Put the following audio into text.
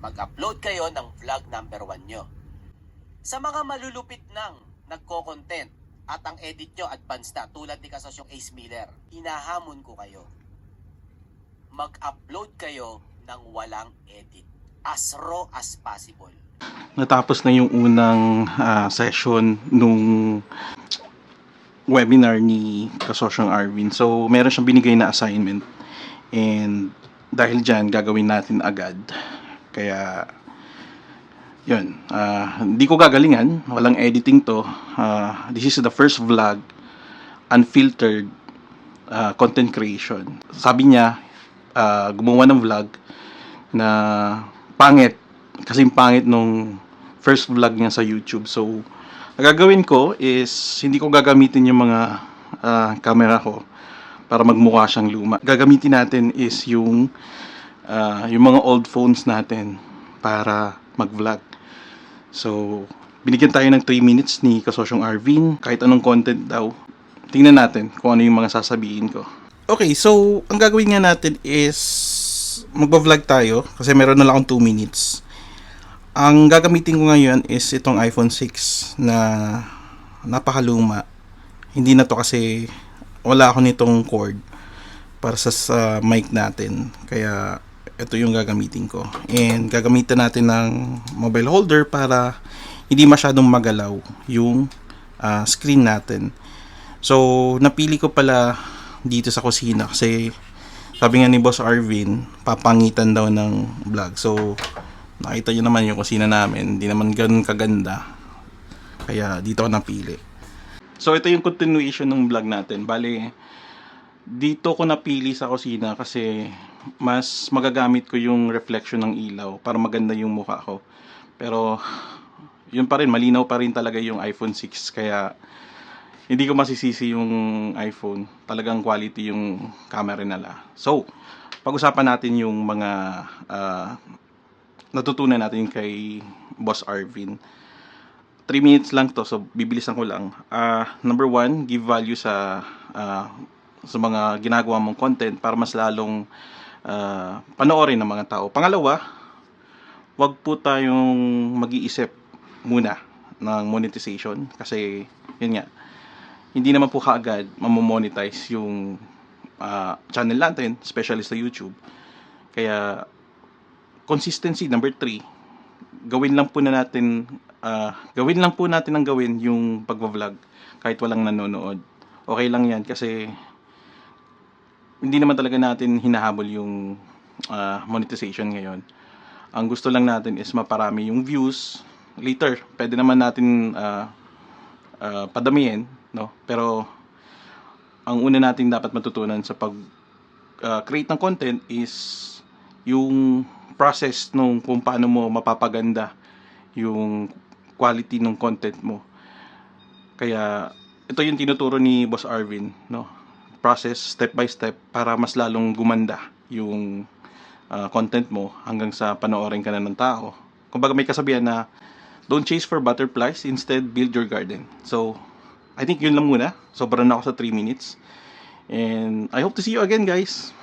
mag-upload kayo ng vlog number 1 nyo. Sa mga malulupit nang nagko-content at ang edit nyo advanced na tulad ni Kasosyong Ace Miller, hinahamon ko kayo. Mag-upload kayo ng walang edit. As raw as possible. Natapos na yung unang session nung webinar ni Kasosyong Arvin. So, meron siyang binigay na assignment. And dahil dyan, gagawin natin agad. Kaya, yun. Hindi ko gagalingan. Walang editing to. This is the first vlog, unfiltered content creation. Sabi niya, gumawa ng vlog na pangit. Kasing pangit nung first vlog niya sa YouTube. So, ang gagawin ko is, hindi ko gagamitin yung mga camera ko para magmukha siyang luma. Gagamitin natin is yung mga old phones natin para mag-vlog. So, binigyan tayo ng 3 minutes ni Kasosyong Arvin. Kahit anong content daw. Tingnan natin kung ano yung mga sasabihin ko. Okay, so, ang gagawin nga natin is magba-vlog tayo kasi meron na lang akong 2 minutes. Ang gagamitin ko ngayon is itong iPhone 6 na napakaluma. Hindi na to kasi wala ako nitong cord para sa mic natin. Kaya ito yung gagamitin ko. And gagamitin natin ng mobile holder para hindi masyadong magalaw yung screen natin. So, napili ko pala dito sa kusina kasi sabi nga ni Boss Arvin, papangitan daw ng vlog. So, nakita nyo naman yung kusina namin. Hindi naman ganun kaganda. Kaya dito ako napili. So, ito yung continuation ng vlog natin. Bale, dito ko napili sa kusina kasi mas magagamit ko yung reflection ng ilaw para maganda yung mukha ko. Pero, yun pa rin. Malinaw pa rin talaga yung iPhone 6. Kaya, hindi ko masisisi yung iPhone. Talagang quality yung camera nila. So, pag-usapan natin yung mga natutunan natin kay Boss Arvin. 3 minutes lang to, so bibilisan ko lang. Number 1, give value sa mga ginagawa mong content para mas lalong panoorin ng mga tao. Pangalawa, wag po tayong mag-iisip muna ng monetization kasi yun nga, hindi naman po kaagad mamomonetize yung channel natin, especially sa YouTube. Kaya consistency, number 3, gawin lang po natin ang gawin yung pagva-vlog kahit walang nanonood. Okay lang yan kasi hindi naman talaga natin hinahabol yung monetization ngayon. Ang gusto lang natin is maparami yung views. Later, pwede naman natin padamihin, no? Pero ang una nating dapat matutunan sa pag create ng content is yung process nung kung paano mo mapapaganda yung quality ng content mo. Kaya ito yung tinuturo ni Boss Arvin, no? Process step by step para mas lalong gumanda yung content mo hanggang sa panoorin ka na ng tao. Kumbaga may kasabihan na don't chase for butterflies, instead build your garden. So, I think yun lang muna. Sobrang na ako sa 3 minutes. And I hope to see you again, guys.